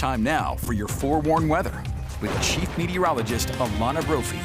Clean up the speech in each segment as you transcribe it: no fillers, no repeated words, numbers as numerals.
Time now for your forewarned weather with Chief Meteorologist Alana Brophy.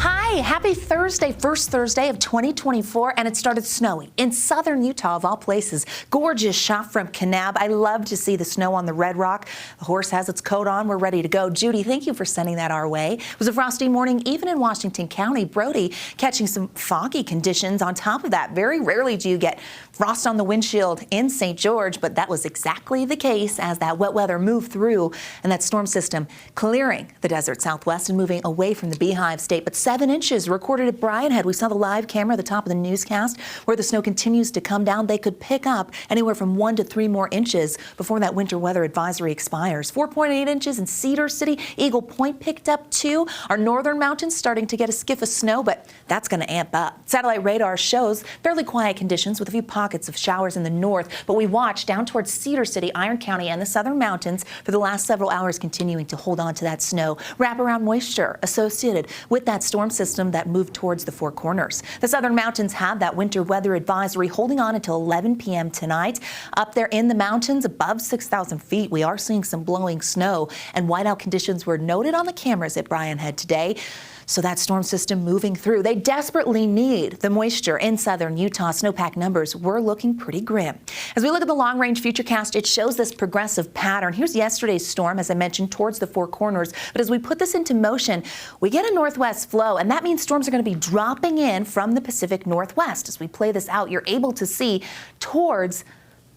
Hi, happy Thursday, first Thursday of 2024, and it started snowing in southern Utah of all places. Gorgeous shot from Kanab. I love to see the snow on the Red Rock. The horse has its coat on. We're ready to go. Judy, thank you for sending that our way. It was a frosty morning even in Washington County. Brody catching some foggy conditions on top of that. Very rarely do you get frost on the windshield in St. George, but that was exactly the case as that wet weather moved through and that storm system clearing the desert southwest and moving away from the Beehive State. But 7 inches recorded at Bryan Head. We saw the live camera at the top of the newscast where the snow continues to come down. They could pick up anywhere from 1 to 3 more inches before that winter weather advisory expires. 4.8 inches in Cedar City. Eagle Point picked up 2. Our northern mountains starting to get a skiff of snow, but that's going to amp up. Satellite radar shows fairly quiet conditions with a few pockets of showers in the north, but we watched down towards Cedar City, Iron County, and the southern mountains for the last several hours continuing to hold on to that snow. Wraparound moisture associated with that storm system that moved towards the Four Corners. The southern mountains have that winter weather advisory holding on until 11 p.m. tonight. Up there in the mountains above 6,000 feet, we are seeing some blowing snow, and whiteout conditions were noted on the cameras at Bryan Head today. So that storm system moving through. They desperately need the moisture in southern Utah. Snowpack numbers were looking pretty grim. As we look at the long-range futurecast, it shows this progressive pattern. Here's yesterday's storm, as I mentioned, towards the Four Corners. But as we put this into motion, we get a northwest flow, and that means storms are going to be dropping in from the Pacific Northwest. As we play this out, you're able to see towards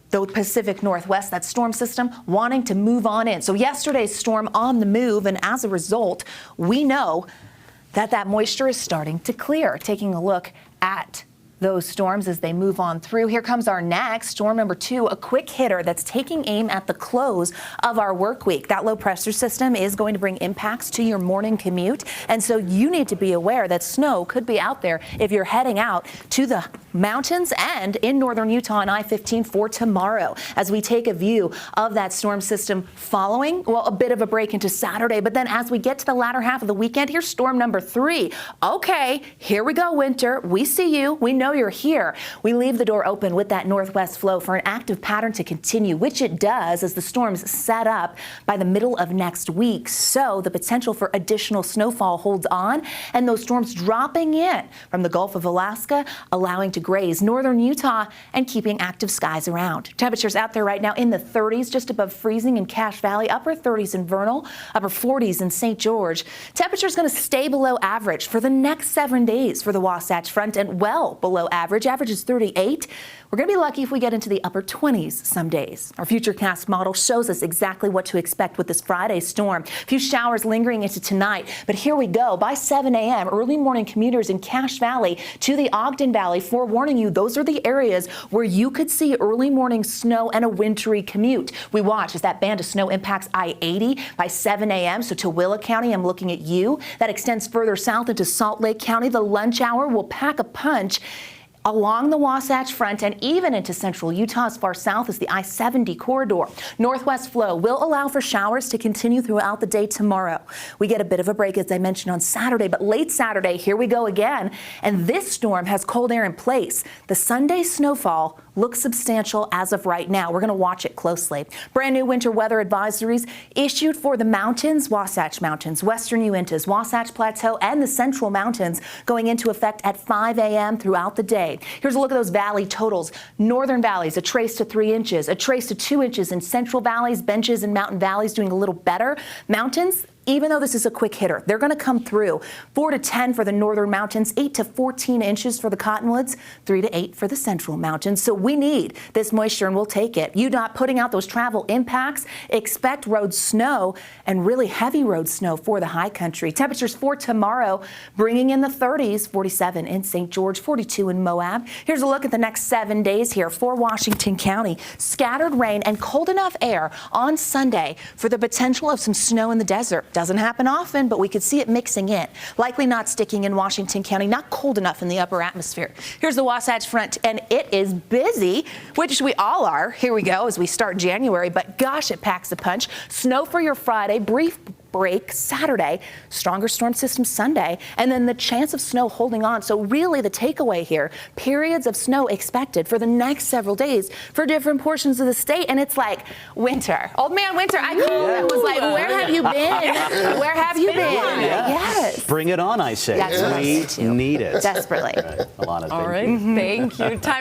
the Pacific Northwest, that storm system wanting to move on in. So yesterday's storm on the move, and as a result, we know that moisture is starting to clear. Taking a look at those storms as they move on through. Here comes our next, storm number 2, a quick hitter that's taking aim at the close of our work week. That low pressure system is going to bring impacts to your morning commute, and so you need to be aware that snow could be out there if you're heading out to the mountains and in northern Utah on I-15 for tomorrow. As we take a view of that storm system following, well, a bit of a break into Saturday, but then as we get to the latter half of the weekend, here's storm number 3. Okay, here we go, winter. We see you. We know you're here. We leave the door open with that northwest flow for an active pattern to continue, which it does as the storms set up by the middle of next week. So the potential for additional snowfall holds on, and those storms dropping in from the Gulf of Alaska, allowing to graze northern Utah and keeping active skies around. Temperatures out there right now in the 30s, just above freezing in Cache Valley, upper 30s in Vernal, upper 40s in St. George. Temperatures going to stay below average for the next 7 days for the Wasatch Front and well below average. Average is 38. We're going to be lucky if we get into the upper 20s some days. Our futurecast model shows us exactly what to expect with this Friday storm. A few showers lingering into tonight, but here we go. By 7 a.m., early morning commuters in Cache Valley to the Ogden Valley, forewarning you, those are the areas where you could see early morning snow and a wintry commute. We watch as that band of snow impacts I-80 by 7 a.m. So Tooele County, I'm looking at you. That extends further south into Salt Lake County. The lunch hour will pack a punch along the Wasatch Front and even into central Utah as far south as the I-70 corridor. Northwest flow will allow for showers to continue throughout the day tomorrow. We get a bit of a break, as I mentioned, on Saturday, but late Saturday, here we go again. And this storm has cold air in place. The Sunday snowfall looks substantial as of right now. We're going to watch it closely. Brand new winter weather advisories issued for the mountains, Wasatch Mountains, western Uintas, Wasatch Plateau, and the central mountains going into effect at 5 a.m. throughout the day. Here's a look at those valley totals. Northern valleys, a trace to 3 inches, a trace to 2 inches in central valleys, benches and mountain valleys doing a little better. Mountains, even though this is a quick hitter, they're going to come through. 4 to 10 for the northern mountains, 8 to 14 inches for the cottonwoods, 3 to 8 for the central mountains. So we need this moisture and we'll take it. You not putting out those travel impacts, expect road snow and really heavy road snow for the high country. Temperatures for tomorrow bringing in the 30s, 47 in St. George, 42 in Moab. Here's a look at the next 7 days here for Washington County. Scattered rain and cold enough air on Sunday for the potential of some snow in the desert. Doesn't happen often, but we could see it mixing in. Likely not sticking in Washington County, not cold enough in the upper atmosphere. Here's the Wasatch Front, and it is busy, which we all are. Here we go as we start January, but gosh, it packs a punch. Snow for your Friday, brief break Saturday, stronger storm system Sunday, and then the chance of snow holding on. So really the takeaway here, periods of snow expected for the next several days for different portions of the state. And it's like winter. Old man winter, I called and was like, where have you been? Where have you been? Yes. Bring it on, I say. That's what I say, We too. need it. Desperately. Alana, All thank right. you. Thank you. Time